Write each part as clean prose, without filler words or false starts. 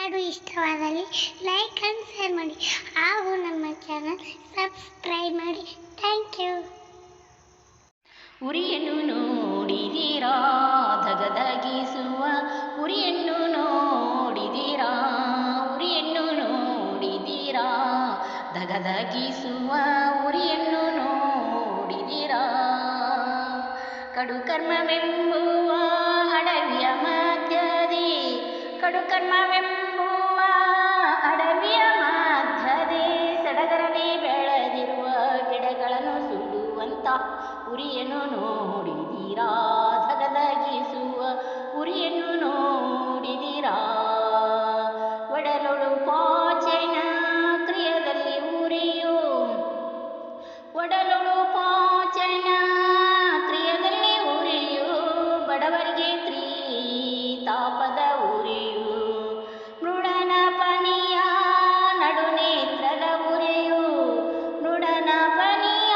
ಹಾಡು ಇಷ್ಟವಾದಲ್ಲಿ like and share ಮಾಡಿ ಹಾಗೂ ನಮ್ಮ ಚಾನಲ್ ಸಬ್ಸ್ಕ್ರೈಬ್ ಮಾಡಿ. Thank you. ಉರಿಯನ್ನು ನೋಡಿದೀರಾ, ಧಗಧಗಿಸುವ ಉರಿಯನ್ನು ನೋಡಿದೀರಾ, ಉರಿಯನ್ನು ನೋಡಿದೀರಾ, ಧಗಧಗಿಸುವ ಉರಿಯನ್ನು ನೋಡಿದೀರಾ. ಕಡುಕರ್ಮವೆಂಬುವ ಅಡವಿಯ ಮಧ್ಯದಿ, ಕಡುಕರ್ಮವೆಂಬುವ ಅಡವಿಯ ಮಧ್ಯದಿ ಸಡಗರನೆ ಬೆಳೆದಿರುವ ಗಿಡಗಳನ್ನು ಸುಡುವಂತ ಉರಿಯನ್ನು ನೋಡಿದೀರಾ, ಧಗಧಗಿಸುವ ಉರಿಯನ್ನು ನೋಡಿದೀರಾ. ಒಡಲೊಳು ಪಾಚನ ಕ್ರಿಯದಲ್ಲಿ ಉರಿಯು, ಒಡಲೊಳು ಪಾಚನ ಕ್ರಿಯದಲ್ಲಿ ಉರಿಯು, ಬಡವರಿಗೆ ತ್ರಿತಾಪದ ಉರಿಯು. ಮೃಡನ ಪನಿಯ ನಡುನೇತ್ರದ ಉರಿಯು, ಮೃಡನ ಪನಿಯ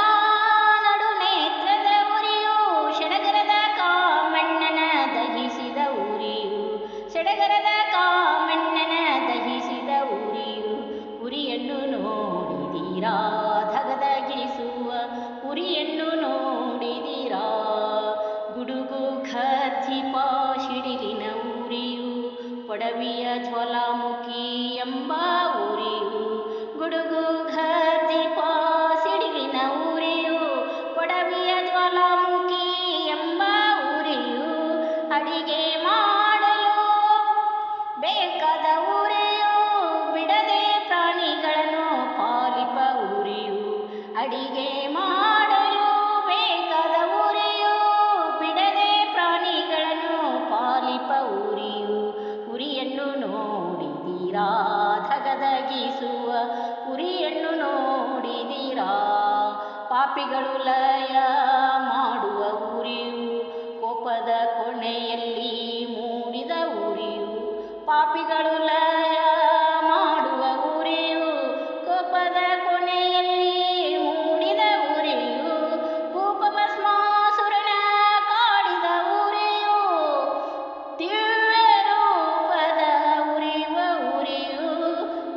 ನಡುನೇತ್ರದ ಉರಿಯು, ಸಡಗರದ ಕಾಮಣ್ಣನ ದಹಿಸಿದ ಉರಿಯು, ಸಡಗರದ ಕಾಮಣ್ಣನ ದಹಿಸಿದ ಉರಿಯು. ಉರಿಯನ್ನು ನೋಡಿದೀರಾ, ಧಗಧಗಿಸುವ ಉರಿಯನ್ನು ನೋಡಿದೀರಾ. ಗುಡುಗು ಖರ್ಜಿಪ ಸಿಡಿಲಿನ ಉರಿಯು, ಪೊಡವಿಯ ಜ್ವಾಲಾಮುಖಿ ಎಂಬ ಉರಿಯು. ಗುಡುಗು ಖರ್ಜಿಪ ಸಿಡಿಲಿನ ಉರಿಯು, ಪೊಡವಿಯ ಜ್ವಾಲಾಮುಖಿ ಎಂಬ ಉರಿಯು. ಅಡಿಗೆ ಮಾಡಲು ಬೇಕಾದ ಉರಿಯು, ಬಿಡದೆ ಪ್ರಾಣಿಗಳನ್ನು ಪಾಲಿಪ ಉರಿಯು. ಅಡಿಗೆ ಮಾಡಲು ಬೇಕಾದ ಉರಿಯು, ಬಿಡದೆ ಪ್ರಾಣಿಗಳನ್ನು ಪಾಲಿಪ ಉರಿಯು. ಉರಿಯನ್ನು ನೋಡಿದೀರಾ, ಧಗಧಗಿಸುವ ಉರಿಯನ್ನು ನೋಡಿದೀರಾ. ಪಾಪಿಗಳು ಲಯ ಮಾಡುವ ಉರಿಯು, ಕೋಪದ ಕೊನೆಯಲ್ಲಿ ಮೂಡಿದ ಉರಿಯು. ಪಾಪಿಗಳು ಲಯ ಮಾಡುವ ಉರಿಯು, ಕೋಪದ ಕೊನೆಯಲ್ಲಿ ಮೂಡಿದ ಉರಿಯು. ಭೂಪಭಸ್ಮಾಸುರನ ಕಾಡಿದ ಉರಿಯು, ದಿವ್ಯ ರೂಪದ ಉರಿಯುವ ಉರಿಯು,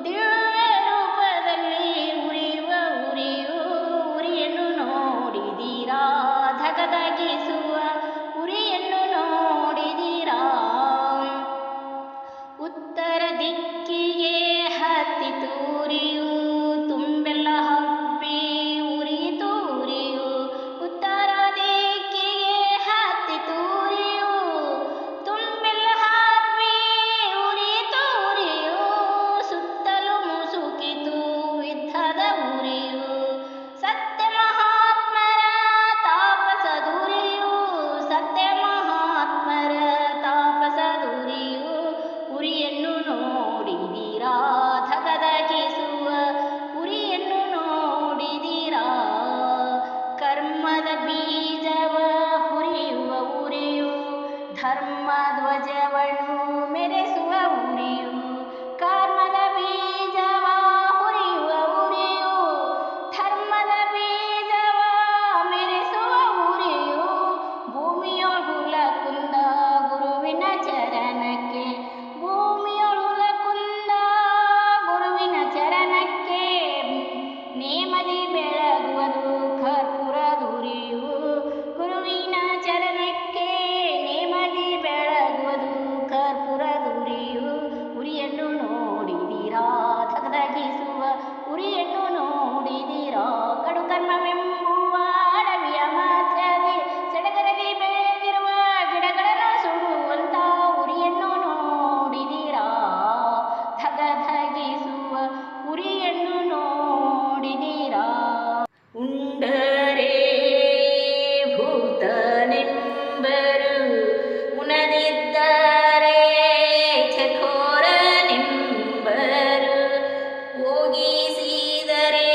ದಿವ್ಯ ರೂಪದಲ್ಲಿ ಉರಿಯುವ ಉರಿಯು. ಉರಿಯನ್ನು ನೋಡಿದೀರಾ, ಧಗಧಗಿಸುವ ಉರಿಯನ್ನು ನೋಡಿದೀರಾ. ಉತ್ತರ ದಿಕ್ಕಿಗೆ ಹತ್ತಿತು ಉರಿಯು, ತುಂಬೆಲ್ಲ ಹಬ್ಬಿ ಉರಿಯಿತು ಉರಿಯು. ಉತ್ತರ ದಿಕ್ಕಿಗೆ ಹತ್ತಿತು ಉರಿಯು, ತುಂಬೆಲ್ಲ ಹಬ್ಬಿ ಉರಿಯಿತು ಉರಿಯು. ಸುತ್ತಲೂ ಮುಸುಕಿತು ಯುದ್ಧದ ಉರಿಯು, ಸತ್ಯ ಮಹಾತ್ಮರ ತಾಪಸದುರಿಯು, ಸತ್ಯ ಮಹಾತ್ಮರ ತಾಪಸದುರಿಯು. ಉರಿಯನ್ನು ನೋಡಿದೀರಾ, ಧಗಧಗಿಸುವ ಉರಿಯನ್ನು ನೋಡಿದೀರಾ. ಕರ್ಮದ ಬೀಜವ ಹುರಿಯುವ ಉರಿಯು, ಧರ್ಮ ಧ್ವಜವನ್ನು ಮೆರೆಸುವ ಉರಿಯು. ಕರ್ಮದ ಬೀಜವ ಹುರಿಯುವ ಉರಿಯು, ಧರ್ಮದ ಬೀಜವ ಮೆರೆಸುವ ಉರಿಯು. ಭೂಮಿಯೊಳ ಕುಂದ ಗುರುವಿನ ಚರಣಕ್ಕೆ, ಭೂಮಿಯೊಳ ಕುಂದ ಗುರುವಿನ ಚರಣಕ್ಕೆ, ನೇಮದಿ ಬೆಳಗುವುದು ಕರ್ಪೂರದುರಿಯು. ಗುರುವಿನ ಚರಣಕ್ಕೆ ನೇಮದಿ ಬೆಳಗುವುದು ಕರ್ಪೂರದುರಿಯು. ಉರಿಯನ್ನು ನೋಡಿದೀರಾ, ಧಗಧಗಿಸುವ ಉರಿಯನ್ನು ನೋಡಿದೀರಾ. ಕಡುಕರ್ಮವೆಂಬುವ ಅಡವಿಯ ಮಧ್ಯದಿ ಸಡಗರದಿ ಬೆಳೆದಿರುವ ಗಿಡಗಳನ್ನು ಸುಡುವಂತ ಉರಿಯನ್ನು ನೋಡಿದೀರಾ, ಧಗಧಗಿಸುವ ಉರಿಯನ್ನು ನೋಡಿದೀರಾ. ಉಂಡರೆ ಭೂತನೆಂಬರು, ಉಣದಿದ್ದರೆ ಚಕೋರನೆಂಬರು, ಹೋಗಿಸಿದರೆ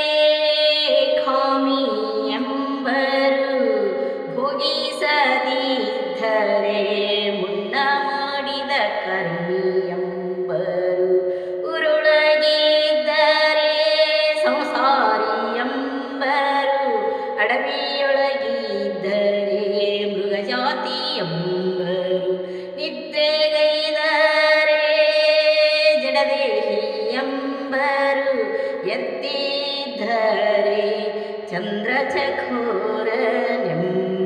ದೇಹಿ ಎಂಬರು ಎತ್ತಿದ್ದರೆ ಚಂದ್ರಚಕೋರನೆಂಬರು